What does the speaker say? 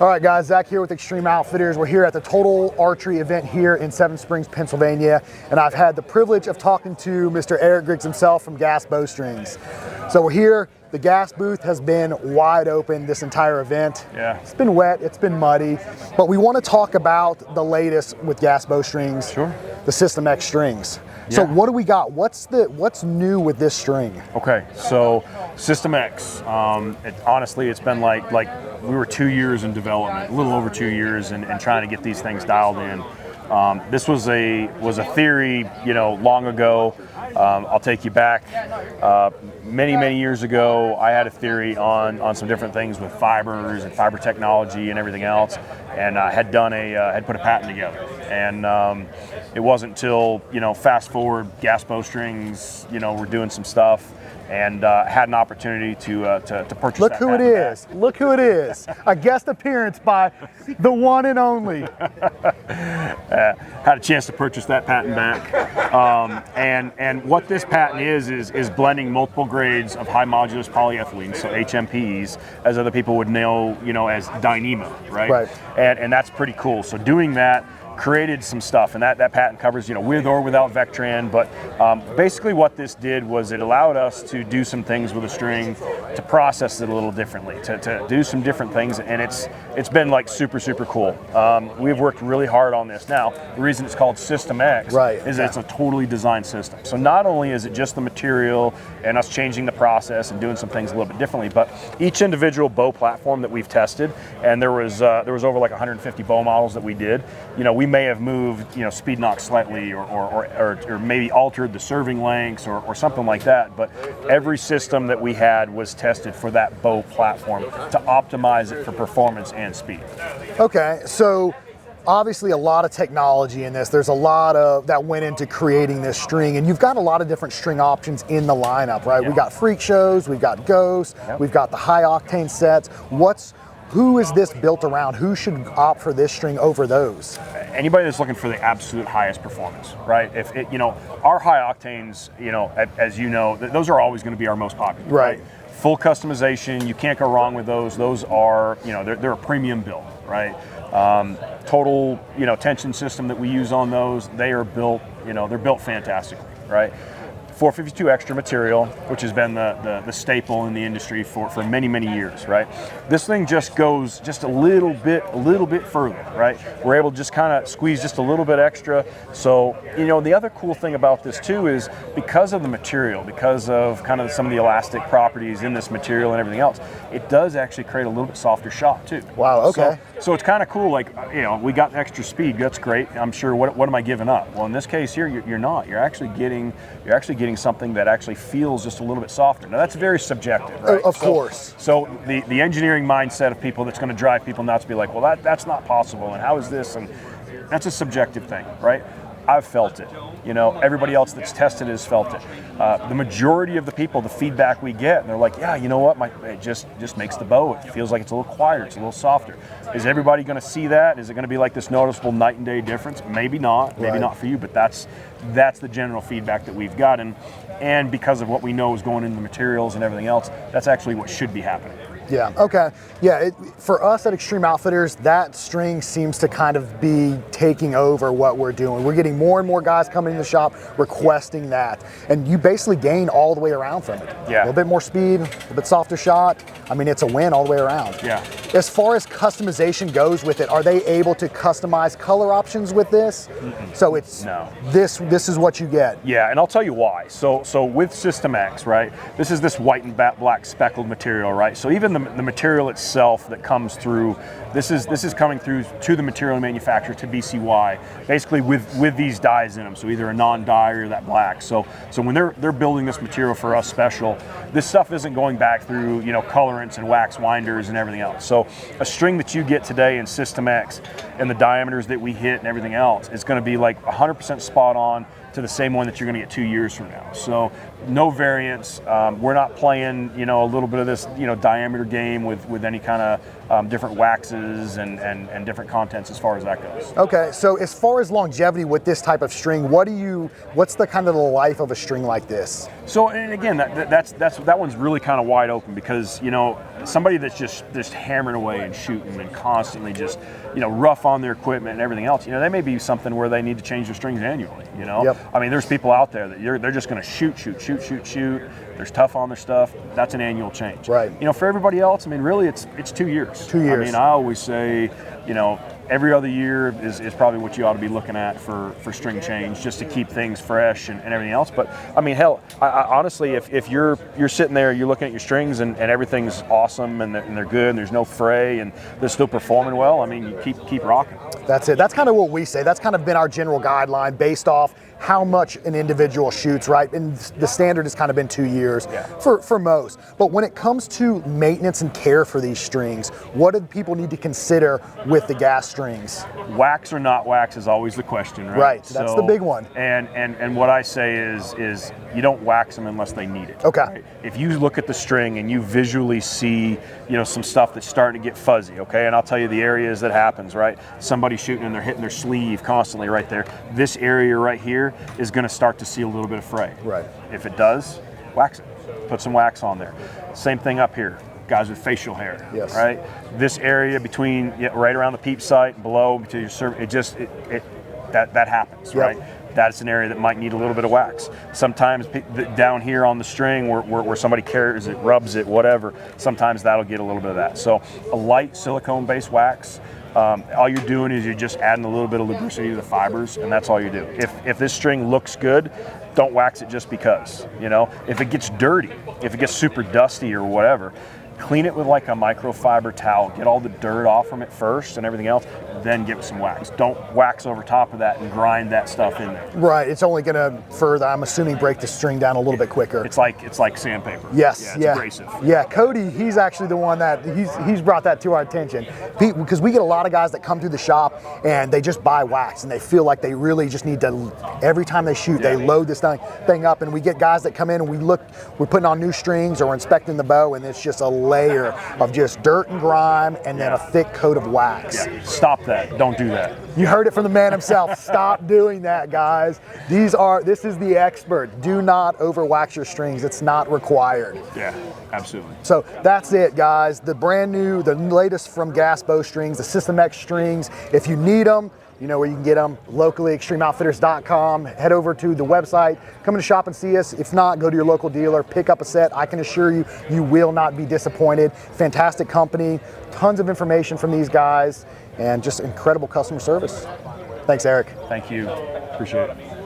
All right, guys, Zach here with Extreme Outfitters. We're here at the Total Archery event here in Seven Springs, Pennsylvania, and I've had the privilege of talking to Mr. Eric Griggs himself from GAS Bowstrings. So we're here. The GAS booth has been wide open this entire event. Yeah. It's been wet, it's been muddy, but we want to talk about the latest with GAS Bowstrings. Sure. The SystmX strings. Yeah. So what do we got? What's new with this string? Okay, so SystmX, honestly, it's been like we were 2 years in development, a little over 2 years, and trying to get these things dialed in. This was a theory, long ago. I'll take you back. Many years ago, I had a theory on some different things with fibers and fiber technology and everything else, and I had put a patent together. And it wasn't until fast forward, GAS Bowstrings, we're doing some stuff, and had an opportunity to purchase. Look who it is! Look who it is! A guest appearance by the one and only. Had a chance to purchase that patent back, and what this patent is blending multiple grades of high modulus polyethylene, so HMPs, as other people would know, as Dyneema, right? Right. And that's pretty cool. So doing that created some stuff, and that patent covers with or without Vectran, but basically what this did was it allowed us to do some things with a string, to process it a little differently, to do some different things, and it's been like super cool. We've worked really hard on this. Now the reason it's called SystmX is that it's a totally designed system. So not only is it just the material and us changing the process and doing some things a little bit differently, but each individual bow platform that we've tested, and there was over like 150 bow models that we did, we may have moved, speed knock slightly or maybe altered the serving lengths or something like that. But every system that we had was tested for that bow platform to optimize it for performance and speed. Okay, so obviously a lot of technology in this. There's a lot of that went into creating this string, and you've got a lot of different string options in the lineup, right? Yeah. We've got freak shows, we've got ghosts, we've got the high octane sets. Who is this built around? Who should opt for this string over those? Anybody that's looking for the absolute highest performance, right? If our high octanes, as you know, those are always going to be our most popular, right? Full customization, you can't go wrong with those. Those are, they're a premium build, right? Total, tension system that we use on those, they are built, they're built fantastically, right? 452 extra material, which has been the staple in the industry for many years, right? This thing just goes just a little bit further, right? We're able to just kind of squeeze just a little bit extra. So, the other cool thing about this too is because of the material, because of kind of some of the elastic properties in this material and everything else, it does actually create a little bit softer shot too. Wow, okay. So it's kind of cool, like, we got extra speed, that's great. I'm sure, what am I giving up? Well, in this case here, you're not. You're actually getting something that actually feels just a little bit softer. Now that's very subjective, right? Of course. So the engineering mindset of people that's going to drive people nuts to be like, well, that's not possible, and how is this? And that's a subjective thing, right? I've felt it. Everybody else that's tested has felt it. The majority of the people, the feedback we get, they're like, yeah, you know what? It just makes the bow. It feels like it's a little quieter. It's a little softer. Is everybody going to see that? Is it going to be like this noticeable night and day difference? Maybe not. Maybe not for you. But that's the general feedback that we've gotten. And because of what we know is going into the materials and everything else, that's actually what should be happening. Yeah, okay. Yeah, for us at Extreme Outfitters, that string seems to kind of be taking over what we're doing. We're getting more and more guys coming in the shop requesting that. And you basically gain all the way around from it. Yeah. A little bit more speed, a little bit softer shot. I mean, it's a win all the way around. Yeah. As far as customization goes with it, are they able to customize color options with this? So it's this is what you get. Yeah, and I'll tell you why. So with SystmX, right, this is this white and black speckled material, right? So even the material itself that comes through, this is coming through to the material manufacturer, to BCY, basically with these dyes in them. So either a non-dye or that black. So when they're building this material for us special, this stuff isn't going back through colorants and wax winders and everything else. So a string that you get today in SystmX and the diameters that we hit and everything else is going to be like 100% spot on to the same one that you're going to get 2 years from now. So no variance. We're not playing, a little bit of this, diameter game with any kind of different waxes and different contents as far as that goes. Okay, so as far as longevity with this type of string, what's the kind of the life of a string like this? So, and again, that one's really kind of wide open because, somebody that's just hammering away and shooting and constantly just, rough on their equipment and everything else, they may be something where they need to change their strings annually, Yep. I mean, there's people out there that they're just going to shoot. There's tough on their stuff. That's an annual change. Right. For everybody else, I mean, really, it's 2 years. 2 years. I mean, I always say, every other year is probably what you ought to be looking at for string change, just to keep things fresh and everything else. But I mean, hell, I honestly, if you're sitting there, you're looking at your strings and everything's awesome and they're good and there's no fray and they're still performing well, I mean, you keep rocking. That's it. That's kind of what we say. That's kind of been our general guideline based off how much an individual shoots, right? And the standard has kind of been 2 years for most. But when it comes to maintenance and care for these strings, what do people need to consider with the GAS strings? Wax or not wax is always the question, right? Right. That's the big one. And what I say is you don't wax them unless they need it. Okay. Right? If you look at the string and you visually see, some stuff that's starting to get fuzzy, okay? And I'll tell you the areas that happens, right? Somebody shooting and they're hitting their sleeve constantly right there. This area right here is going to start to see a little bit of fray. Right. If it does, wax it. Put some wax on there. Same thing up here. Guys with facial hair, yes. Right? This area between, right around the peep sight and below, between your cervix, that happens, yep. right? That's an area that might need a little bit of wax. Sometimes down here on the string where somebody carries it, rubs it, whatever, sometimes that'll get a little bit of that. So a light silicone-based wax, all you're doing is you're just adding a little bit of lubricity to the fibers, and that's all you do. If this string looks good, don't wax it just because, If it gets dirty, if it gets super dusty or whatever, clean it with like a microfiber towel. Get all the dirt off from it first and everything else, then give it some wax. Don't wax over top of that and grind that stuff in there. Right. It's only going to further, I'm assuming, break the string down a little bit quicker. It's like sandpaper. Yes. Yeah, it's abrasive. Yeah. Cody, he's actually the one that he's brought that to our attention, because we get a lot of guys that come through the shop and they just buy wax and they feel like they really just need to, every time they shoot, they load this thing up, and we get guys that come in and we're putting on new strings or we're inspecting the bow, and it's just a layer of just dirt and grime and then a thick coat of wax. Yeah. Stop that. Don't do that. You heard it from the man himself. Stop doing that, guys. This is the expert. Do not overwax your strings. It's not required. Yeah, absolutely. So that's it, guys. The latest from GAS Bowstrings, the SystmX strings. If you need them, you know where you can get them, locally, extremeoutfitters.com. Head over to the website, come in the shop and see us. If not, go to your local dealer, pick up a set. I can assure you, you will not be disappointed. Fantastic company, tons of information from these guys, and just incredible customer service. Thanks, Eric. Thank you. Appreciate it.